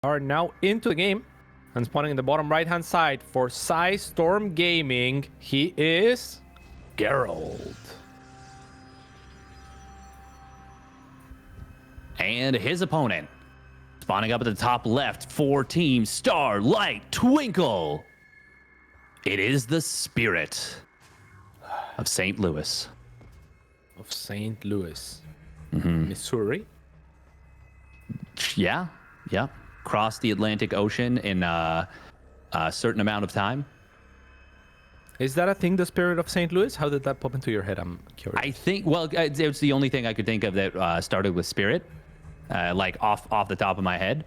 are now into the game and spawning in the bottom right-hand side for Storm Gaming. He is Gerald. And his opponent, spawning up at the top left for Team Starlight Twinkle. It is the Spirit of St. Louis. Of St. Louis, Missouri. Yeah. Cross the Atlantic Ocean in a certain amount of time. Is that a thing, the Spirit of St. Louis? How did that pop into your head? I'm curious. I think, well, it's the only thing I could think of that started with Spirit, like off the top of my head.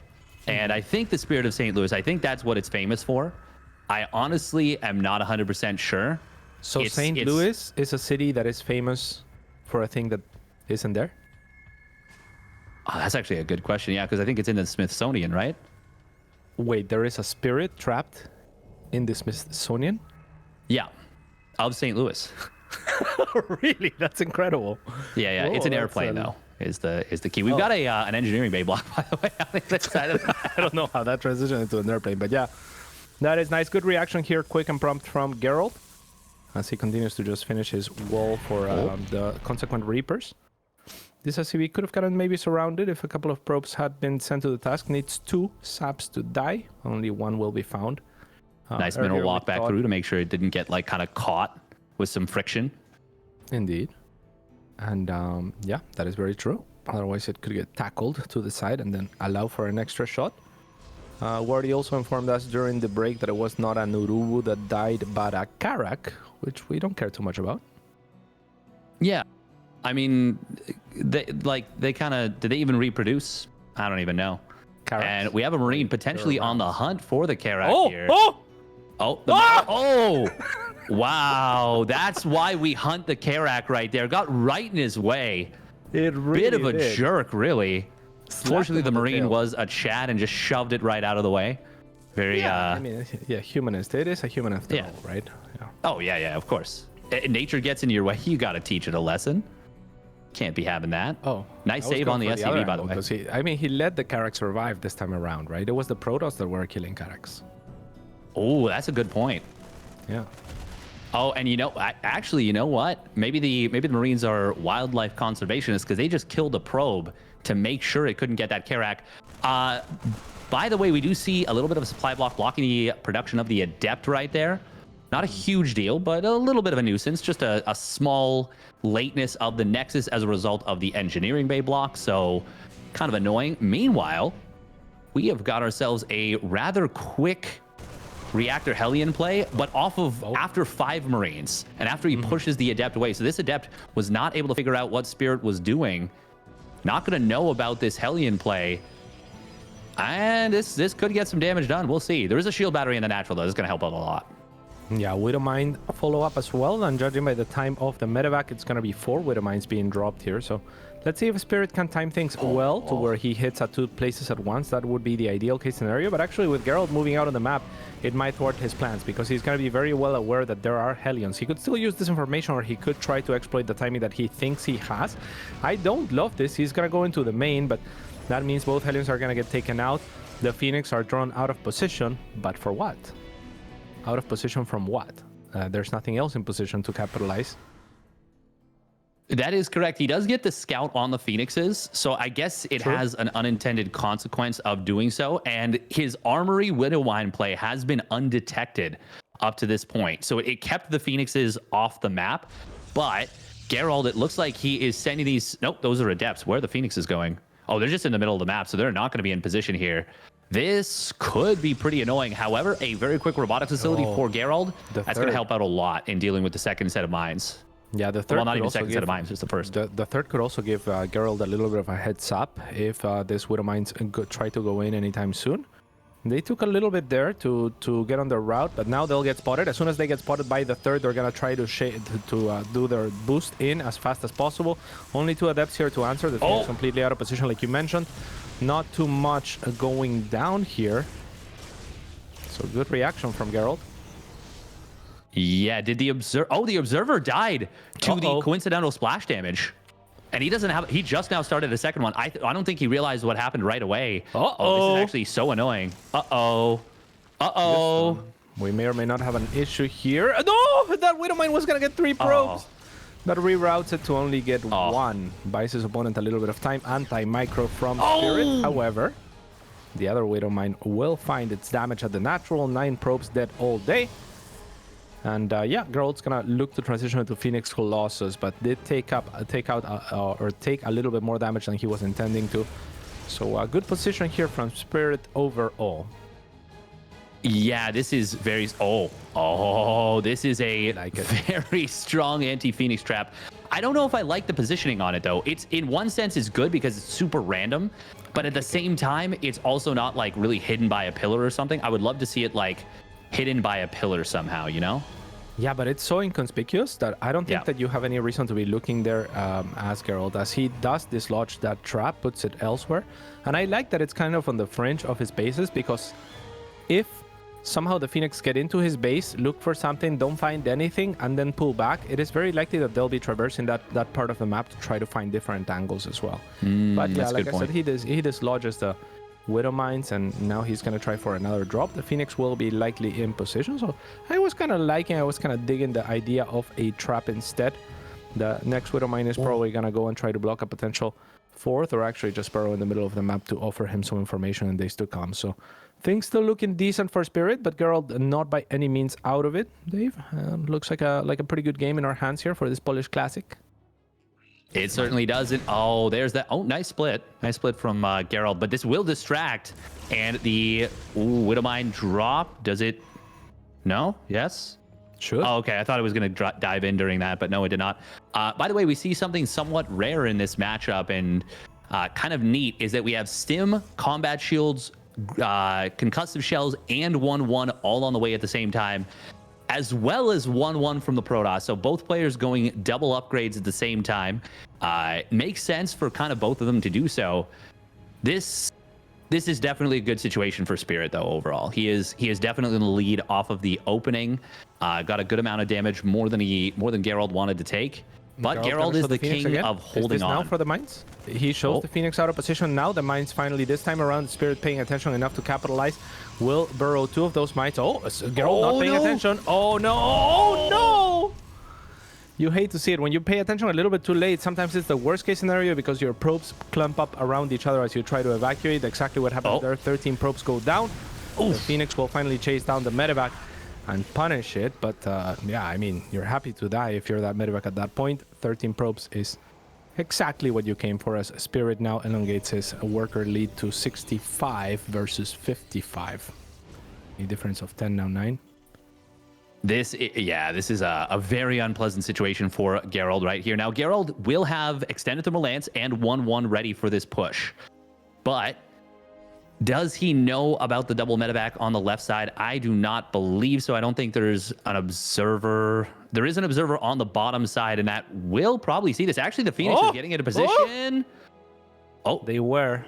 And I think the Spirit of St. Louis, I think that's what it's famous for. I honestly am not 100% sure. So St. Louis is a city that is famous for a thing that isn't there? Oh, that's actually a good question. Yeah, because I think it's in the Smithsonian, right? Wait, there is a spirit trapped in the Smithsonian? Yeah, of St. Louis. Really? That's incredible. Yeah. Whoa, It's an airplane, though, is the key. We've got an engineering bay block, by the way. I don't know how that transitioned into an airplane, but yeah. That is nice. Good reaction here. Quick and prompt from Gerald as he continues to just finish his wall for the consequent Reapers. This SCV could have gotten maybe surrounded if a couple of probes had been sent to the task. Needs 2 saps to die. Only 1 will be found. Nice mineral walk back through to make sure it didn't get like kind of caught with some friction. Indeed. And yeah, that is very true. Otherwise, it could get tackled to the side and then allow for an extra shot. Wardy also informed us during the break that it was not an Urubu that died, but a Karak, which we don't care too much about. Yeah. I mean, they kind of, did they even reproduce? I don't even know. Karaks. And we have a Marine potentially on the hunt for the Karak here. Wow. That's why we hunt the Karak right there. Got right in his way. It really Bit of a jerk, really. Fortunately, the Marine was a Chad and just shoved it right out of the way. Very, I mean, yeah, humanist. It is a human after all, right? Yeah. Oh, yeah, of course. Nature gets in your way. You got to teach it a lesson. Can't be having that. Oh, nice save on the SCV, by the way. He let the Karaks survive this time around, right? It was the Protoss that were killing Karaks. Oh, that's a good point. Yeah. Oh, and you know what? Maybe the Marines are wildlife conservationists because they just killed a probe to make sure it couldn't get that Karak. By the way, we do see a little bit of a supply block blocking the production of the Adept right there. Not a huge deal, but a little bit of a nuisance. Just a small lateness of the Nexus as a result of the engineering bay block. So kind of annoying. Meanwhile, we have got ourselves a rather quick reactor Hellion play, but off of after 5 Marines and after he pushes the Adept away. So this Adept was not able to figure out what Spirit was doing. Not going to know about this Hellion play. And this could get some damage done. We'll see. There is a shield battery in the natural, though. This is going to help out a lot. Yeah, Widowmine follow-up as well, and judging by the time of the medevac, it's going to be 4 Widowmines being dropped here, so let's see if Spirit can time things well to where he hits at 2 places at once. That would be the ideal case scenario, but actually with Gerald moving out on the map, it might thwart his plans, because he's going to be very well aware that there are Hellions. He could still use this information, or he could try to exploit the timing that he thinks he has. I don't love this. He's going to go into the main, but that means both Hellions are going to get taken out. The Phoenix are drawn out of position, but for what? Out of position from what? There's nothing else in position to capitalize. That is correct. He does get the scout on the Phoenixes, so I guess it has an unintended consequence of doing so, and his Armory Widowmine play has been undetected up to this point. So it kept the Phoenixes off the map, but Gerald, it looks like he is sending these... Nope, those are Adepts. Where are the Phoenixes going? Oh, they're just in the middle of the map, so they're not going to be in position here. This could be pretty annoying. However, a very quick robotics facility for Gerald, that's going to help out a lot in dealing with the second set of mines. Yeah, the third. Well, not even second set of mines, just the first. The third could also give Gerald a little bit of a heads up if this Widow mines try to go in anytime soon. They took a little bit there to get on their route, but now they'll get spotted. As soon as they get spotted by the third, they're going to try to do their boost in as fast as possible. Only 2 Adepts here to answer. The thing is completely out of position, like you mentioned. Not too much going down here. So good reaction from Gerald. Yeah, did the observer... Oh, the observer died to the coincidental splash damage. And he doesn't have, he just now started a second one. I don't think he realized what happened right away. Uh-oh. Oh, this is actually so annoying. Uh-oh. Uh-oh. We may or may not have an issue here. No! That Widowmine was going to get 3 probes. That reroutes it to only get 1. Buys his opponent a little bit of time. Anti-micro from Spirit. However, the other Widowmine will find its damage at the natural. 9 probes dead all day. And yeah, Gerald's gonna look to transition into Phoenix Colossus, but did take a little bit more damage than he was intending to. So a good position here from Spirit overall. Yeah, this is very... this is a very strong anti-Phoenix trap. I don't know if I like the positioning on it, though. It's, in one sense, is good because it's super random, but at the same time, it's also not, like, really hidden by a pillar or something. I would love to see it, like, hidden by a pillar somehow, you know? Yeah, but it's so inconspicuous that I don't think that you have any reason to be looking there as Gerald, as he does dislodge that trap, puts it elsewhere. And I like that it's kind of on the fringe of his bases, because if somehow the Phoenix get into his base, look for something, don't find anything, and then pull back, it is very likely that they'll be traversing that part of the map to try to find different angles as well. But yeah, like I said, he dislodges the Widowmines, and now he's going to try for another drop. The Phoenix will be likely in position, so I was kind of digging the idea of a trap instead. The next Widowmine is probably going to go and try to block a potential 4th, or actually just burrow in the middle of the map to offer him some information in days to come. So things still looking decent for Spirit, but Gerald not by any means out of it. Dave, looks like a pretty good game in our hands here for this Polish Classic. It certainly doesn't. Oh, there's that. Oh, nice split. Nice split from Gerald, but this will distract. And the Widowmine drop, does it? No? Yes? Should. Oh, okay. I thought it was going to dive in during that, but no, it did not. By the way, we see something somewhat rare in this matchup, and kind of neat, is that we have Stim, Combat Shields, Concussive Shells, and 1-1 all on the way at the same time, as well as 1-1 from the Protoss. So both players going double upgrades at the same time. Makes sense for kind of both of them to do so. This is definitely a good situation for Spirit, though, overall. He is definitely in the lead off of the opening. Got a good amount of damage, more than Gerald wanted to take. But Gerald is the king of holding on. Now for the mines. He shows the Phoenix out of position. Now the mines finally, this time around, Spirit paying attention enough to capitalize. Will burrow 2 of those mines. Oh, Gerald not paying attention. Oh, no. Oh, no. You hate to see it. When you pay attention a little bit too late, sometimes it's the worst case scenario because your probes clump up around each other as you try to evacuate. Exactly what happened there. 13 probes go down. The Phoenix will finally chase down the medevac and punish it, but yeah, I mean, you're happy to die if you're that medevac at that point. 13 probes is exactly what you came for, as Spirit now elongates his worker lead to 65 versus 55. A difference of 10, now 9. This is a very unpleasant situation for Gerald right here. Now, Gerald will have Extended Thermal Lance and 1-1 ready for this push, but does he know about the double medevac on the left side? I do not believe so. I don't think there's an observer. There is an observer on the bottom side, and that will probably see this. Actually, the Phoenix is getting into position. They were.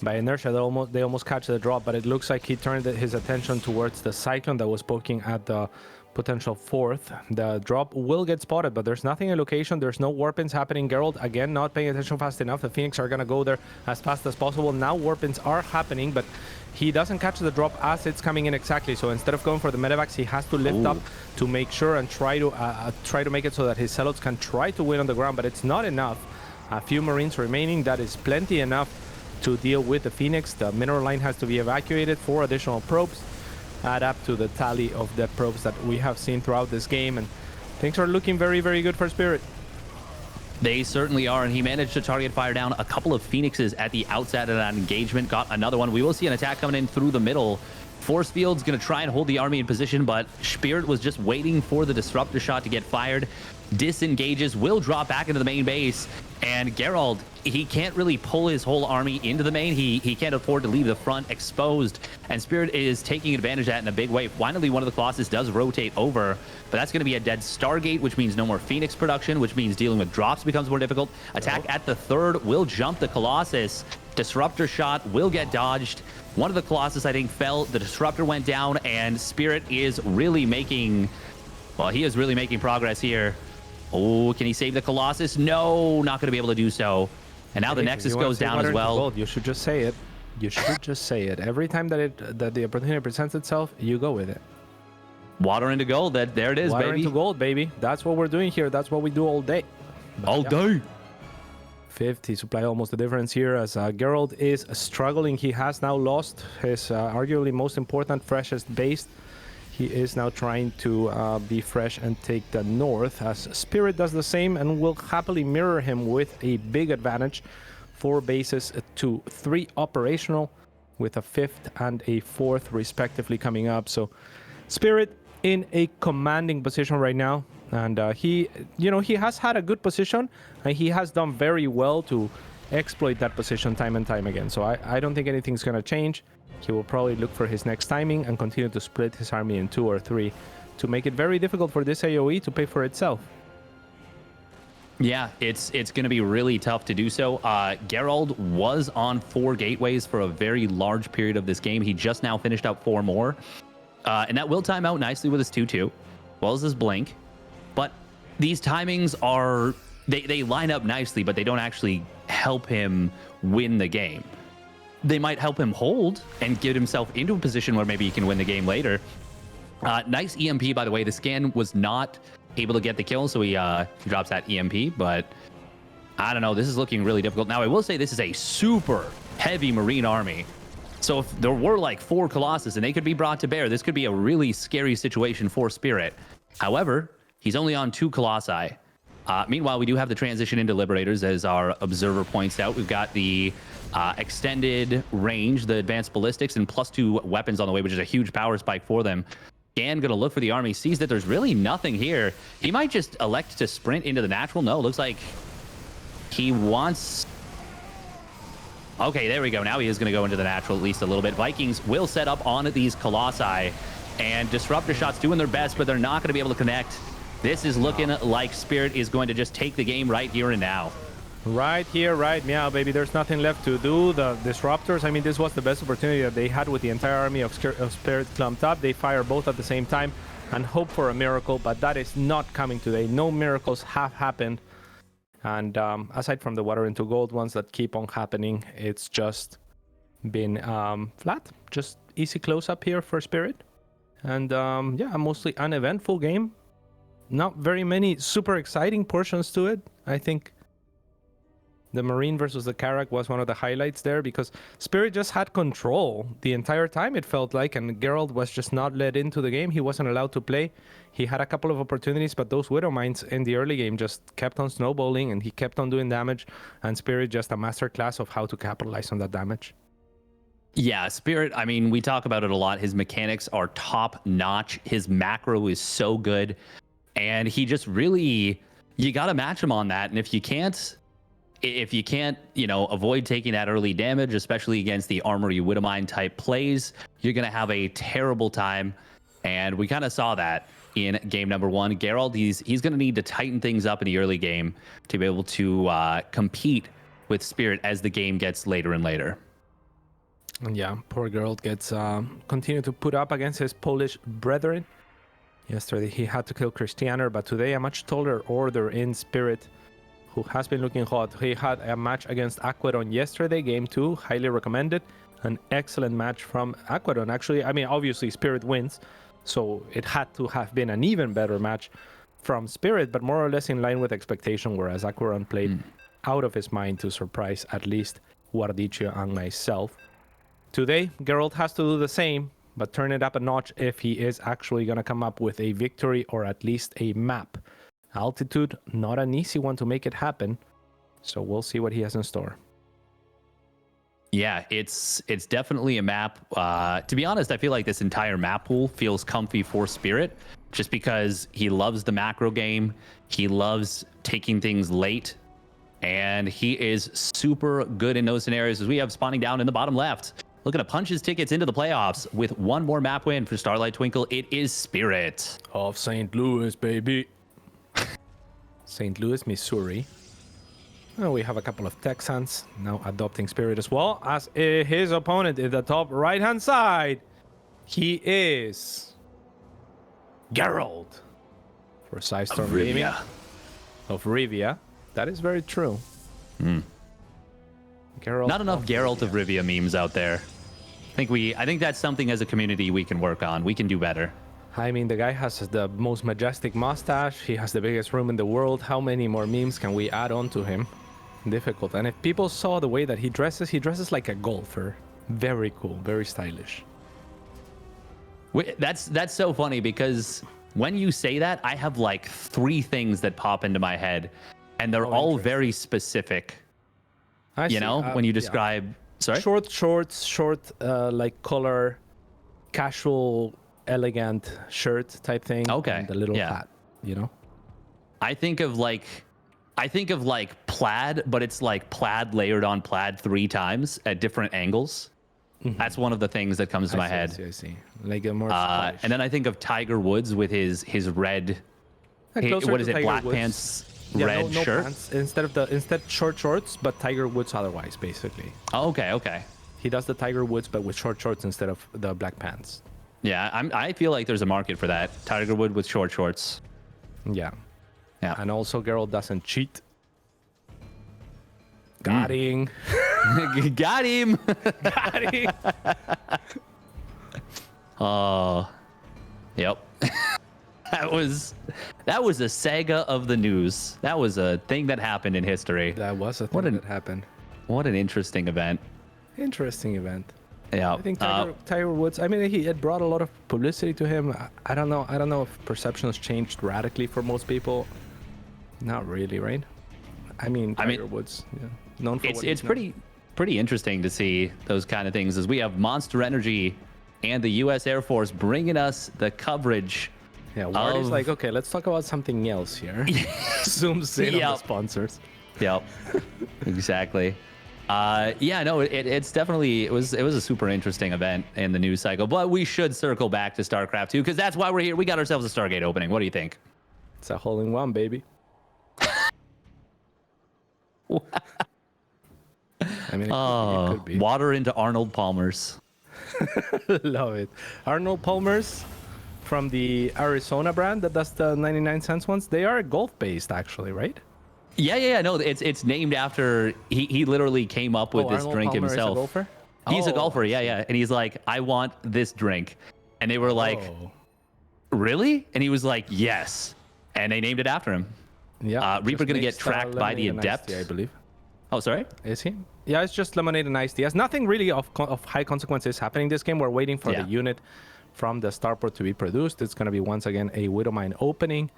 By inertia, they almost catch the drop, but it looks like he turned his attention towards the Cyclone that was poking at the potential 4th. The drop will get spotted, but there's nothing in location. There's no warp-ins happening. Gerald, again, not paying attention fast enough. The Phoenix are going to go there as fast as possible. Now warp-ins are happening, but he doesn't catch the drop as it's coming in exactly. So instead of going for the medevacs, he has to lift up to make sure and try to make it so that his Zealots can try to win on the ground, but it's not enough. A few Marines remaining. That is plenty enough to deal with the Phoenix. The mineral line has to be evacuated. 4 additional probes add up to the tally of dead probes that we have seen throughout this game, and things are looking very, very good for Spirit. They certainly are, and he managed to target fire down a couple of Phoenixes at the outset of that engagement. Got another one. We will see an attack coming in through the middle. Force Field's going to try and hold the army in position, but Spirit was just waiting for the disruptor shot to get fired. Disengages, will drop back into the main base, and Gerald, he can't really pull his whole army into the main. He can't afford to leave the front exposed, and Spirit is taking advantage of that in a big way. Finally, one of the Colossus does rotate over, but that's going to be a dead Stargate, which means no more Phoenix production, which means dealing with drops becomes more difficult. Attack at the 3rd will jump the Colossus. Disruptor shot will get dodged. One of the Colossus, I think, fell. The Disruptor went down, and Spirit is really making, well, he is really making progress here. Oh, can he save the Colossus? No, not going to be able to do so. And now the Nexus goes down as well. You should just say it. You should just say it. Every time that the opportunity presents itself, you go with it. Water into gold. There it is, Water baby. into gold, baby. That's what we're doing here. That's what we do all day. But all day. 50 supply almost the difference here as Gerald is struggling. He has now lost his arguably most important, freshest base. He is now trying to be fresh and take the north as Spirit does the same and will happily mirror him with a big advantage. 4 bases to 3 operational with a 5th and a 4th respectively coming up. So Spirit in a commanding position right now. And he has had a good position and he has done very well to exploit that position time and time again. So I don't think anything's going to change. He will probably look for his next timing and continue to split his army in 2 or 3 to make it very difficult for this AoE to pay for itself. Yeah, it's going to be really tough to do so. Gerald was on 4 gateways for a very large period of this game. He just now finished out 4 more. And that will time out nicely with his 2-2, as well as his blink. But these timings are, they line up nicely, but they don't actually help him win the game. They might help him hold and get himself into a position where maybe he can win the game later. Nice EMP, by the way. The scan was not able to get the kill, so he drops that EMP, but I don't know. This is looking really difficult. Now, I will say this is a super heavy Marine army. So if there were like 4 Colossus and they could be brought to bear, this could be a really scary situation for Spirit. However, he's only on 2 Colossi. Meanwhile, we do have the transition into Liberators, as our observer points out. We've got the extended range, the advanced ballistics, and +2 weapons on the way, which is a huge power spike for them. Gan gonna look for the army, sees that there's really nothing here. He might just elect to sprint into the natural. No, looks like he wants... Okay, there we go. Now he is gonna go into the natural at least a little bit. Vikings will set up on these Colossi, and Disruptor shots doing their best, but they're not gonna be able to connect. This is looking like Spirit is going to just take the game right here and now. Right here, right now, baby. There's nothing left to do. The Disruptors, I mean, this was the best opportunity that they had with the entire army of Spirit clumped up. They fire both at the same time and hope for a miracle, but that is not coming today. No miracles have happened. And aside from the water into gold ones that keep on happening, it's just been flat. Just easy close-up here for Spirit. And yeah, a mostly uneventful game. Not very many super exciting portions to it. I think the Marine versus the Karak was one of the highlights there because Spirit just had control the entire time, it felt like, and Gerald was just not let into the game. He wasn't allowed to play. He had a couple of opportunities, but those Widow Mines in the early game just kept on snowballing and he kept on doing damage, and Spirit just a masterclass of how to capitalize on that damage. Yeah, Spirit, I mean, we talk about it a lot. His mechanics are top notch. His macro is so good. And he just really, you got to match him on that. And if you can't, avoid taking that early damage, especially against the Armory Widowmine type plays, you're going to have a terrible time. And we kind of saw that in game number 1. Gerald, he's going to need to tighten things up in the early game to be able to compete with Spirit as the game gets later and later. And yeah, poor Gerald gets continue to put up against his Polish brethren. Yesterday he had to kill Christianer, but today a much taller order in Spirit who has been looking hot. He had a match against Aquadon yesterday, game 2, highly recommended. An excellent match from Aquadon. Actually, I mean, obviously Spirit wins, so it had to have been an even better match from Spirit, but more or less in line with expectation, whereas Aquadon played out of his mind to surprise at least Guardicio and myself. Today, Gerald has to do the same, but turn it up a notch if he is actually going to come up with a victory or at least a map. Altitude, not an easy one to make it happen, so we'll see what he has in store. Yeah, it's definitely a map. To be honest, I feel like this entire map pool feels comfy for Spirit, just because he loves the macro game, he loves taking things late, and he is super good in those scenarios, as we have spawning down in the bottom left. Looking to punch his tickets into the playoffs with one more map win for Starlight Twinkle. It is Spirit of St. Louis, baby. St. Louis, Missouri. Oh, we have a couple of Texans now adopting Spirit as well as his opponent in the top right-hand side. He is Gerald for Sidestorm Gaming. of Rivia. That is very true. Gerald Not enough of Geralt of Rivia memes out there. I think that's something as a community we can work on. We can do better. I mean, the guy has the most majestic mustache. He has the biggest room in the world. How many more memes can we add on to him? Difficult. And if people saw the way that he dresses like a golfer. Very cool, very stylish. That's so funny because when you say that, I have like 3 things that pop into my head, and they're all very specific. You know, when you describe... Yeah. Sorry? Short shorts, like color, casual, elegant shirt type thing. Okay. And the little hat, you know? I think of like plaid, but it's like plaid layered on plaid 3 times at different angles. That's one of the things that comes to my head. I see. Like a more and then I think of Tiger Woods with his red, what is it, black pants, red shirt? Pants. Instead short shorts, but Tiger Woods otherwise, basically. Oh, okay. He does the Tiger Woods, but with short shorts instead of the black pants. Yeah, I feel like there's a market for that. Tiger Woods with short shorts. Yeah. And also Gerald doesn't cheat. Got him. Got him. Got him. Oh, yep. That was a saga of the news. That was a thing that happened in history. That was a thing that happened. What an interesting event. Interesting event. Yeah. I think Tiger Woods, I mean, it brought a lot of publicity to him. I don't know if perceptions changed radically for most people. Not really, right? I mean, Tiger Woods, known for it's pretty interesting to see those kind of things as we have Monster Energy and the U.S. Air Force bringing us the coverage. Yeah, Wardy's like, okay, let's talk about something else here. Zooms in on the sponsors. Yep, exactly. It's definitely it was a super interesting event in the news cycle. But we should circle back to StarCraft 2 because that's why we're here. We got ourselves a Stargate opening. What do you think? It's a hole-in-one, baby. I mean, it could be. Water into Arnold Palmer's. Love it. Arnold Palmer's from the Arizona brand that does the 99-cent ones. They are golf-based, actually, right? Yeah. No, it's named after. He literally came up with this Arnold drink Palmer himself. Is a golfer? He's a golfer, yeah. And he's like, I want this drink, and they were like, really? And he was like, yes. And they named it after him. Yeah. Reaper gonna get tracked by the Adept, I believe. Oh, sorry? Is he? Yeah, it's just lemonade and iced tea. There's nothing really of high consequences happening this game. We're waiting for the unit from the starport to be produced. It's going to be, once again, a Widow Mine opening.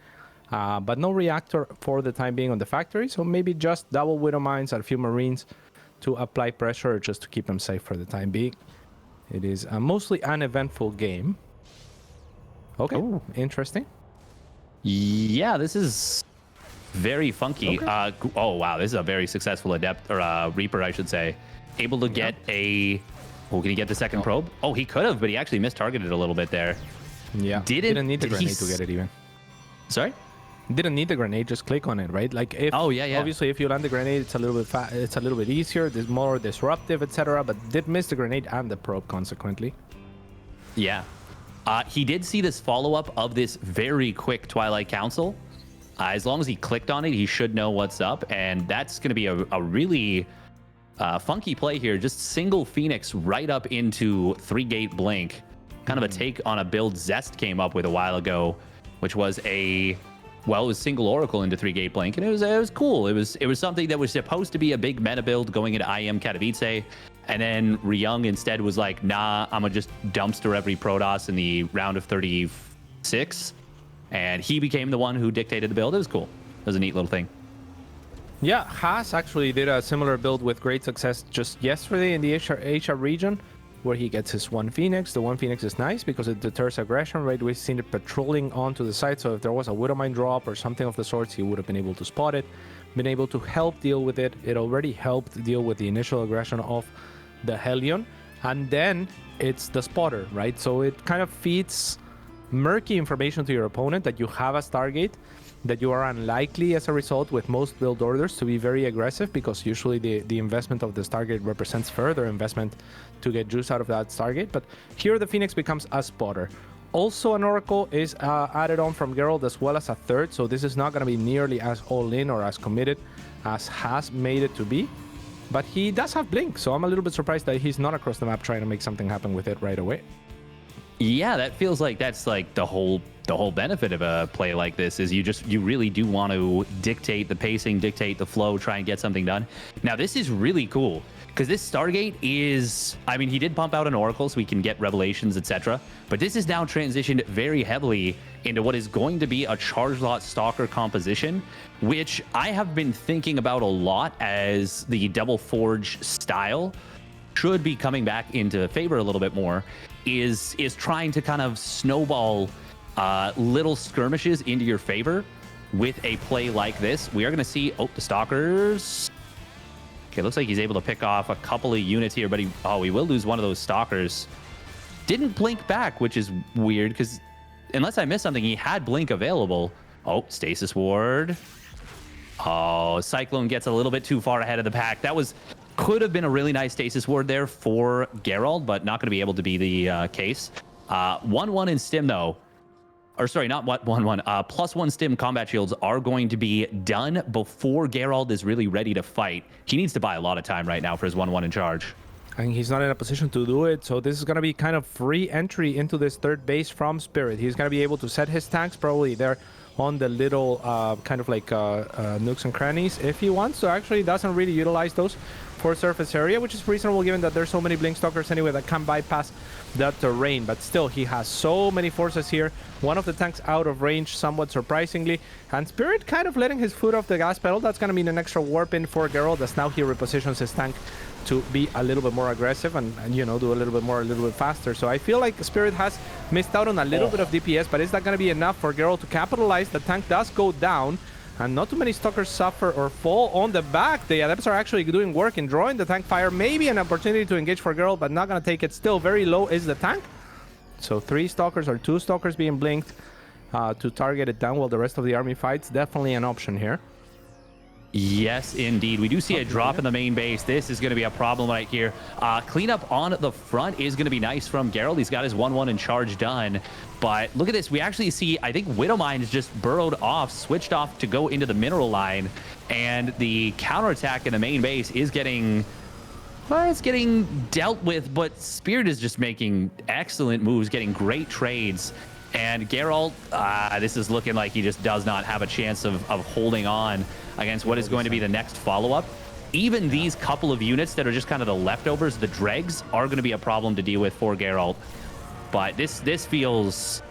But no reactor for the time being on the factory. So maybe just double Widow Mines and a few Marines to apply pressure just to keep them safe for the time being. It is a mostly uneventful game. Okay, interesting. Yeah, this is... very funky. Okay. Oh, wow. This is a very successful Adept, or Reaper, I should say. Able to get a... Oh, can he get the second probe? Oh, he could have, but he actually mistargeted a little bit there. Yeah. Didn't need the grenade to get it even. Sorry? Didn't need the grenade, just click on it, right? Like if... Oh, yeah. Obviously, if you land the grenade, it's a little bit easier. It's more disruptive, etc. But did miss the grenade and the probe, consequently. Yeah. He did see this follow-up of this very quick Twilight Council. As long as he clicked on it, he should know what's up. And that's going to be a really funky play here. Just single Phoenix right up into 3-gate blink. Kind of a take on a build Zest came up with a while ago, which was it was single Oracle into 3-gate blink. And it was cool. It was something that was supposed to be a big meta build going into IM Katowice. And then Ryung instead was like, nah, I'm going to just dumpster every Protoss in the round of 36. And he became the one who dictated the build. It was cool. It was a neat little thing. Yeah, Haas actually did a similar build with great success just yesterday in the Asia region, where he gets his one Phoenix. The one Phoenix is nice because it deters aggression, right? We've seen it patrolling onto the site, so if there was a Widowmine drop or something of the sorts, he would have been able to spot it, been able to help deal with it. It already helped deal with the initial aggression of the Hellion, and then it's the spotter, right? So it kind of feeds murky information to your opponent that you have a Stargate, that you are unlikely as a result with most build orders to be very aggressive, because usually the investment of the Stargate represents further investment to get juice out of that Stargate. But here the Phoenix becomes a spotter. Also, an Oracle is added on from Gerald as well as a third, so this is not going to be nearly as all-in or as committed as has made it to be. But he does have Blink, so I'm a little bit surprised that he's not across the map trying to make something happen with it right away. Yeah, that feels like that's like the whole benefit of a play like this is you really do want to dictate the pacing, dictate the flow, try and get something done. Now this is really cool because this Stargate is, I mean, he did pump out an Oracle so we can get Revelations, etc. But this is now transitioned very heavily into what is going to be a Charge Lot Stalker composition, which I have been thinking about a lot as the Double Forge style should be coming back into favor a little bit more, is trying to kind of snowball little skirmishes into your favor with a play like this. We are going to see, the Stalkers. Okay, looks like he's able to pick off a couple of units here, but he will lose one of those Stalkers. Didn't blink back, which is weird because unless I missed something, he had blink available. Oh, Stasis Ward. Oh, Cyclone gets a little bit too far ahead of the pack. That could have been a really nice Stasis Ward there for Gerald, but not going to be able to be the case. 1-1 in stim, though. Or sorry, not 1-1. +1 stim combat shields are going to be done before Gerald is really ready to fight. He needs to buy a lot of time right now for his 1-1 in charge. And he's not in a position to do it, so this is going to be kind of free entry into this third base from Spirit. He's going to be able to set his tanks probably there on the little kind of like nooks and crannies if he wants. So actually doesn't really utilize those for surface area, which is reasonable given that there's so many blink stalkers anyway that can bypass that terrain. But still, he has so many forces here. One of the tanks out of range, somewhat surprisingly, and Spirit kind of letting his foot off the gas pedal. That's going to mean an extra warp in for Gerald, as now he repositions his tank to be a little bit more aggressive and you know, do a little bit more, a little bit faster. So I feel like Spirit has missed out on a little bit of DPS, but is that going to be enough for Gerald to capitalize? The tank does go down, and not too many stalkers suffer or fall on the back. The adepts are actually doing work in drawing the tank fire. Maybe an opportunity to engage for Gerald, but not going to take it. Still very low is the tank. So 3 stalkers or 2 stalkers being blinked to target it down while the rest of the army fights. Definitely an option here. Yes, indeed. We do see a drop in the main base. This is going to be a problem right here. Cleanup on the front is going to be nice from Gerald. He's got his 1-1 in charge done. But look at this. We actually see, I think Widowmine is just burrowed off, switched off to go into the mineral line. And the counterattack in the main base is getting... well, it's getting dealt with, but Spirit is just making excellent moves, getting great trades. And Gerald, this is looking like he just does not have a chance of holding on against what is going to be the next follow-up. Even these couple of units that are just kind of the leftovers, the dregs, are going to be a problem to deal with for Gerald. But this feels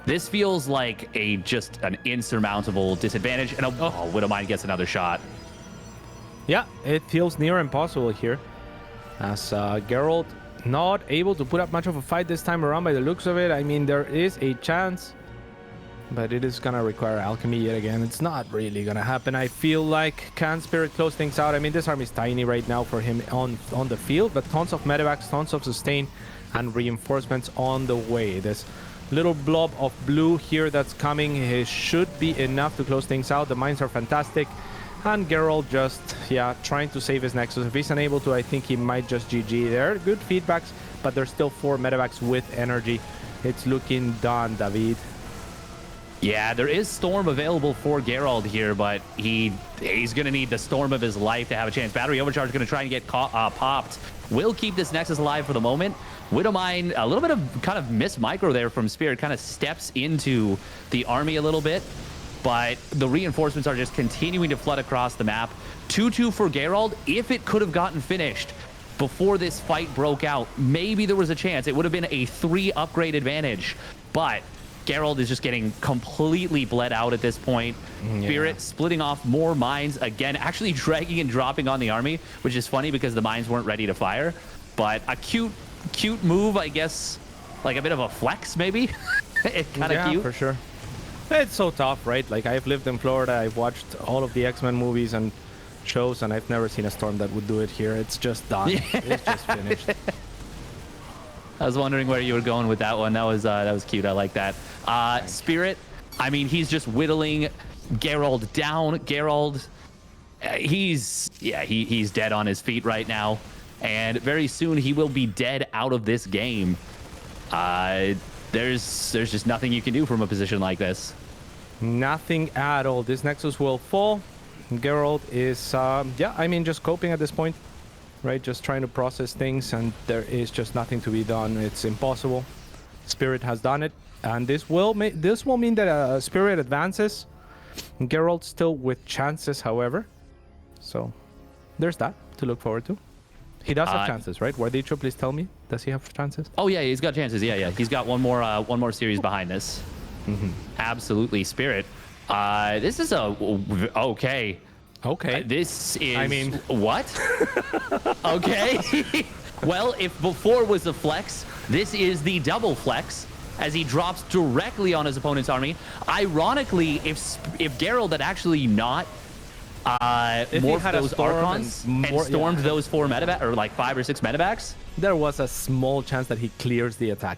like just an insurmountable disadvantage. And Widowmine gets another shot. Yeah, it feels near impossible here, as Gerald not able to put up much of a fight this time around by the looks of it. I mean, there is a chance, but it is going to require alchemy yet again. It's not really going to happen, I feel like. Can Spirit close things out? I mean, this army is tiny right now for him on the field, but tons of medevacs, tons of sustain, and reinforcements on the way. This little blob of blue here that's coming, it should be enough to close things out. The mines are fantastic. And Gerald just, trying to save his Nexus. If he's unable to, I think he might just GG there. Good feedbacks, but there's still 4 medevacs with energy. It's looking done, David. Yeah, there is Storm available for Gerald here, but he's going to need the Storm of his life to have a chance. Battery Overcharge is going to try and get popped. Will keep this Nexus alive for the moment. Widowmine, a little bit of kind of miss micro there from Spirit, kind of steps into the army a little bit. But the reinforcements are just continuing to flood across the map. 2-2 for Gerald. If it could have gotten finished before this fight broke out, maybe there was a chance. It would have been a 3 upgrade advantage. But Gerald is just getting completely bled out at this point. Yeah. Spirit splitting off more mines again, actually dragging and dropping on the army, which is funny because the mines weren't ready to fire. But a cute move, I guess, like a bit of a flex maybe. It's kind of cute. For sure. It's so tough, right? Like, I've lived in Florida, I've watched all of the X-Men movies and shows, and I've never seen a Storm that would do it here. It's just done. It's just finished. I was wondering where you were going with that one. That was cute. I like that. Spirit, I mean, he's just whittling Gerald down. Gerald, he's dead on his feet right now, and very soon he will be dead out of this game. there's just nothing you can do from a position like this. Nothing at all. This Nexus will fall. Gerald is, yeah, I mean, just coping at this point, right? Just trying to process things, and there is just nothing to be done. It's impossible. Spirit has done it, and this will mean that Spirit advances. Gerald still with chances, however. So there's that to look forward to. He does have chances, right? Wardicho, please tell me. Does he have chances? Oh yeah, he's got chances. Yeah, yeah. He's got one more series behind this. Absolutely, Spirit. This is okay. Okay. This is. I mean, what? Okay. Well, if before was a flex, this is the double flex as he drops directly on his opponent's army. Ironically, if Gerald had actually not morphed those Archons and stormed those 4 medevacs, or like 5 or 6 medevacs, there was a small chance that he clears the attack.